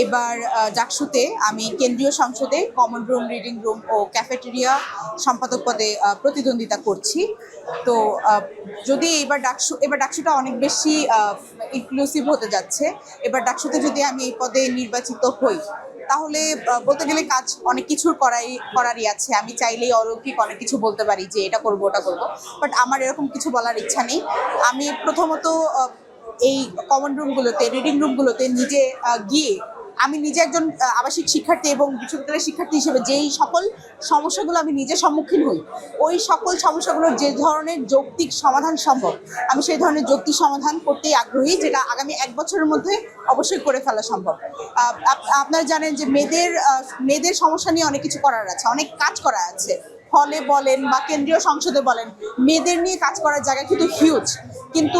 এবার জাকসুতে আমি কেন্দ্রীয় সংসদে কমন রুম, রিডিং রুম ও ক্যাফেটেরিয়া সম্পাদক পদে প্রতিদ্বন্দ্বিতা করছি। তো যদি এবার ডাকসুটা অনেক বেশি ইনক্লুসিভ হতে যাচ্ছে। এবার ডাকসুতে যদি আমি এই পদে নির্বাচিত হই, তাহলে বলতে গেলে কাজ অনেক কিছুর করারই আছে। আমি চাইলেই অলৌকিক অনেক কিছু বলতে পারি যে এটা করবো ওটা করবো, বাট আমার এরকম কিছু বলার ইচ্ছা নেই। আমি প্রথমত এই কমন রুমগুলোতে, রিডিং রুমগুলোতে নিজে গিয়ে আমি নিজে একজন আবাসিক শিক্ষার্থী এবং বিশ্ববিদ্যালয়ের শিক্ষার্থী হিসেবে যেই সকল সমস্যাগুলো আমি নিজে সম্মুখীন হই, ওই সকল সমস্যাগুলোর যে ধরনের যৌক্তিক সমাধান সম্ভব, আমি সেই ধরনের যৌক্তিক সমাধান করতেই আগ্রহী, যেটা আগামী 1 বছরের মধ্যে অবশ্যই করে ফেলা সম্ভব। আপনারা জানেন যে মেয়েদের সমস্যা নিয়ে অনেক কিছু করার আছে, অনেক কাজ করা আছে। হলে বলেন বা কেন্দ্রীয় সংসদে বলেন, মেয়েদের নিয়ে কাজ করার জায়গা কিন্তু হিউজ। কিন্তু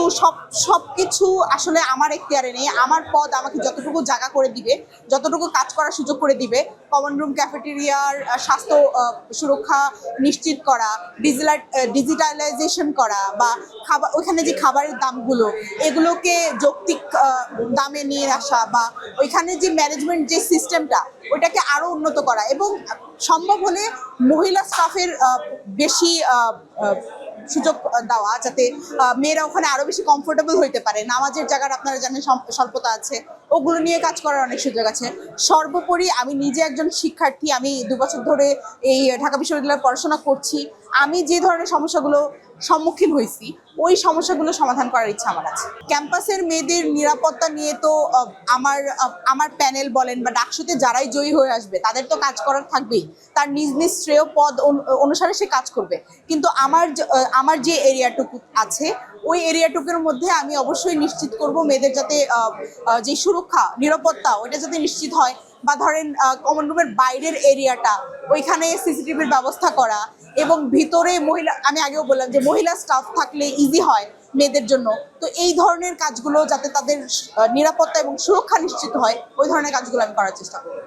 সবকিছু আসলে আমার এখতিয়ারে নেই। আমার পদ আমাকে যতটুকু জায়গা করে দিবে, যতটুকু কাজ করার সুযোগ করে দিবে, কমন রুম, ক্যাফেটেরিয়ার স্বাস্থ্য সুরক্ষা নিশ্চিত করা, ডিজিটালাইজেশন করা, বা ওইখানে যে খাবারের দামগুলো, এগুলোকে যৌক্তিক দামে নিয়ে আসা, বা ওইখানে যে ম্যানেজমেন্ট যে সিস্টেমটা, ওইটাকে আরো উন্নত করা, এবং সম্ভব হলে মহিলা স্টাফের বেশি সুযোগ দেওয়া, যাতে মেয়েরা ওখানে আরো বেশি কমফোর্টেবল হইতে পারে। নামাজের জায়গার আপনারা জানেন স্বল্পতা আছে, ওগুলো নিয়ে কাজ করার অনেক সুযোগ আছে। সর্বোপরি আমি নিজে একজন শিক্ষার্থী, আমি 2 বছর ধরে এই ঢাকা বিশ্ববিদ্যালয়ে পড়াশোনা করছি। আমি যে ধরনের সমস্যাগুলো সম্মুখীন হয়েছি, ওই সমস্যাগুলো সমাধান করার ইচ্ছা আমার আছে। ক্যাম্পাসের মেয়েদের নিরাপত্তা নিয়ে তো আমার প্যানেল বলেন বা ডাকসুতে যারাই জয়ী হয়ে আসবে, তাদের তো কাজ করার থাকবেই। তার নিজ নিজ শ্রেয় পদ অনুসারে সে কাজ করবে। কিন্তু আমার যে এরিয়াটুকু আছে, ওই এরিয়াটুকুর মধ্যে আমি অবশ্যই নিশ্চিত করব মেয়েদের যাতে যে সুরক্ষা, নিরাপত্তা, ওইটা যাতে নিশ্চিত হয়। বা ধরেন কমন রুমের বাইরের এরিয়াটা, ওইখানে সিসিটিভির ব্যবস্থা করা, এবং ভিতরে আমি আগেও বললাম যে মহিলা স্টাফ থাকলে ইজি হয় মেয়েদের জন্য। তো এই ধরনের কাজগুলো যাতে তাদের নিরাপত্তা এবং সুরক্ষা নিশ্চিত হয়, ওই ধরনের কাজগুলো আমি করার চেষ্টা করব।